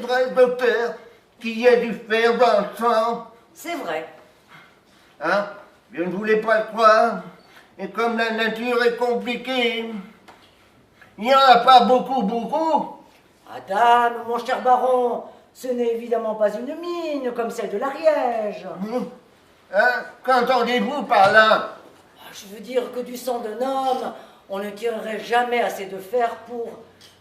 vrai, docteur, qu'il y a du fer dans le sang? C'est vrai. Hein? Je ne voulais pas le croire. Et comme la nature est compliquée, il n'y en a pas beaucoup. Adam, mon cher baron, ce n'est évidemment pas une mine comme celle de l'Ariège. Hein? Qu'entendez-vous par là? Je veux dire que du sang d'un homme, on ne tirerait jamais assez de fer pour...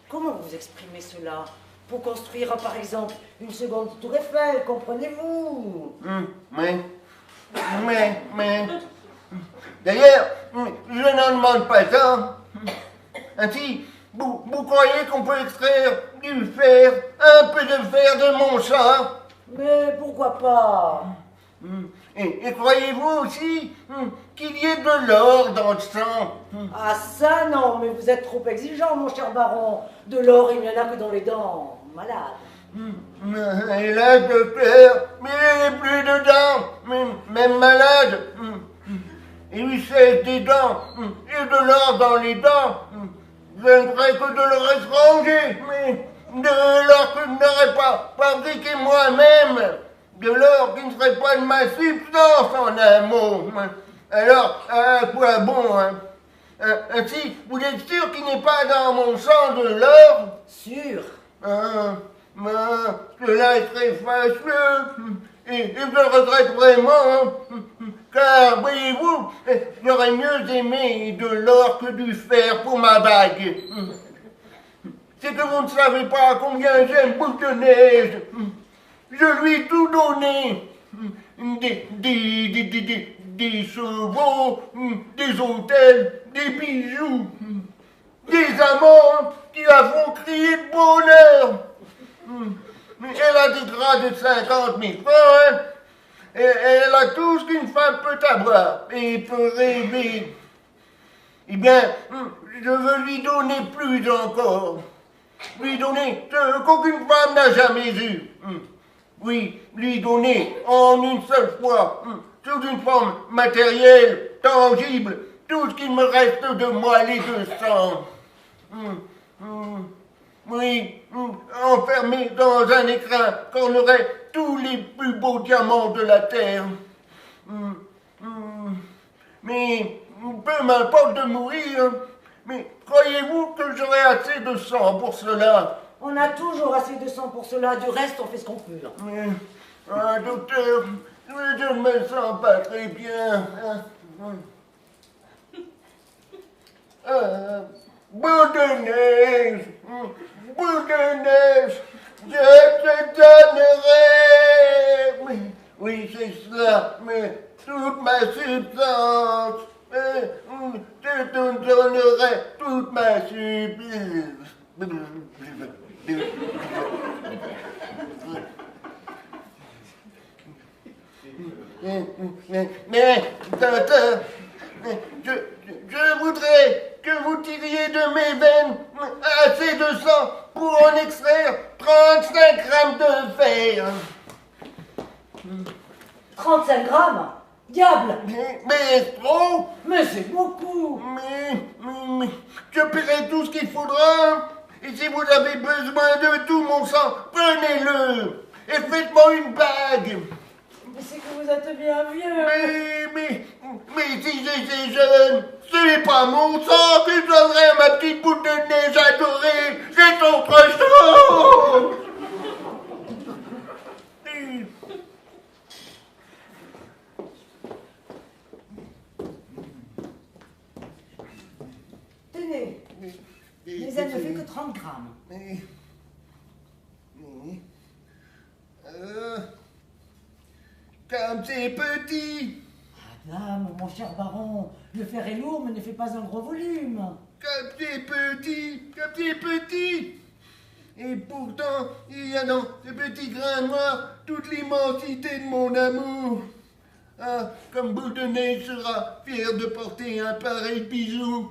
Comment vous exprimez cela? Pour construire, par exemple, une seconde tour Eiffel, comprenez-vous? Mais... D'ailleurs, je n'en demande pas tant. Ainsi, vous croyez qu'on peut extraire du fer, un peu de fer de mon sang? Mais pourquoi pas? Et croyez-vous aussi qu'il y ait de l'or dans le sang? Ah ça non, mais vous êtes trop exigeant, mon cher baron. De l'or, il n'y en a que dans les dents. Malade. Et là, docteur, mais il n'est plus dedans, même malade. Et lui sèche des dents, et de l'or dans les dents. Je ne ferais que de l'or étranger, mais de l'or que je n'aurais pas fabriqué moi-même. De l'or qui ne serait pas de ma substance en un mot. Alors, à quoi bon, hein? Ainsi, vous êtes sûr qu'il n'est pas dans mon sang de l'or? Sûr. Cela est très fâcheux, et je le regrette vraiment, car, voyez-vous, j'aurais mieux aimé de l'or que du fer pour ma bague. C'est que vous ne savez pas combien j'aime Boule de Neige. Je lui ai tout donné. Des chevaux, des hôtels, des bijoux, des amants qui la font crier de bonheur. Elle a des draps de 50 000 francs, hein? Et elle a tout ce qu'une femme peut avoir et peut rêver. Eh bien, je veux lui donner plus encore. Lui donner ce qu'aucune femme n'a jamais eu. Oui, lui donner en une seule fois, sous une forme matérielle, tangible, tout ce qu'il me reste de moelle et de sang. Oui, enfermé dans un écrin qu'ornerait tous les plus beaux diamants de la terre. Mais peu m'importe de mourir, mais croyez-vous que j'aurai assez de sang pour cela? On a toujours assez de sang pour cela, du reste on fait ce qu'on peut. Docteur, je ne me sens pas très bien. Boule de neige, je te donnerai. Oui, c'est cela, mais toute ma substance. Je te donnerai toute ma substance. Mais, docteur, je voudrais que vous tiriez de mes veines assez de sang pour en extraire 35 grammes de fer. 35 grammes? Diable! Mais trop? Mais c'est beaucoup! Mais, je paierai tout ce qu'il faudra. Et si vous avez besoin de tout mon sang, prenez-le et faites-moi une bague. Mais c'est que vous êtes bien vieux. Mais si j'étais jeune, ce n'est pas mon sang que je donnerais à ma petite boule de neige adorée. C'est autre chose. Tenez, mais elle ne fait que 30 grammes. Comme c'est petit. Madame, mon cher baron, le fer est lourd mais ne fait pas un gros volume. Comme c'est petit. Et pourtant, il y a dans ce petit grain noir toute l'immensité de mon amour. Ah, comme Boule de Neige sera fier de porter un pareil bijou.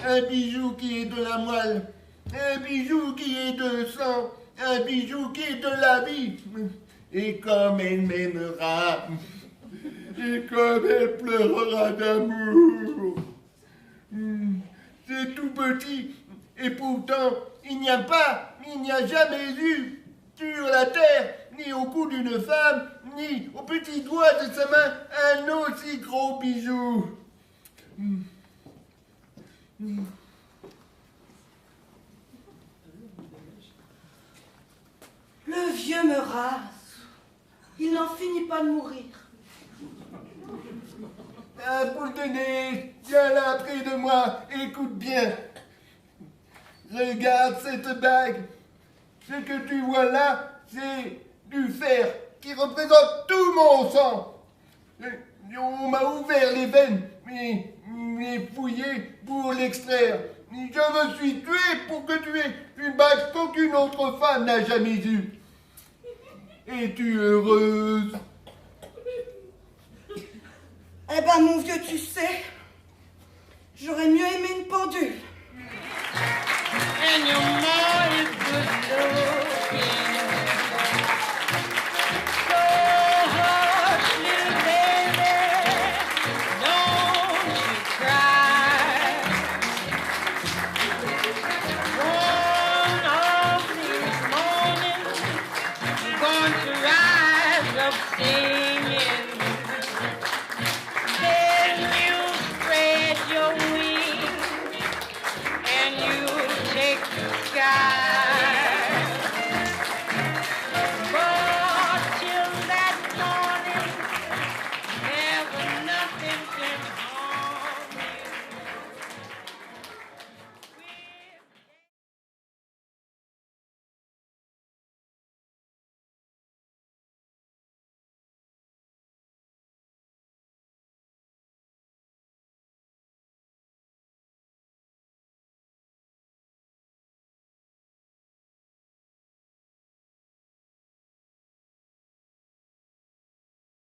Un bijou qui est de la moelle. Un bijou qui est de sang. Un bijou qui est de la vie. Et comme elle m'aimera. Et comme elle pleurera d'amour. C'est tout petit. Et pourtant, il n'y a jamais eu sur la terre, ni au cou d'une femme, ni au petit doigt de sa main, un aussi gros bijou. Le vieux me rase. Il n'en finit pas de mourir. Ah, boule de neige, viens là près de moi, écoute bien. Regarde cette bague. Ce que tu vois là, c'est du fer qui représente tout mon sang. On m'a ouvert les veines, mais fouillé pour l'extraire. Je me suis tué pour que tu aies une bague qu'aucune autre femme n'a jamais eue. Es-tu heureuse? Eh ben, mon vieux, tu sais, j'aurais mieux aimé une pendule. And your ma is good looking. So hush, little baby, don't you cry. One of these mornings, you're going to rise up singing. Then you spread your wings and you take the sky.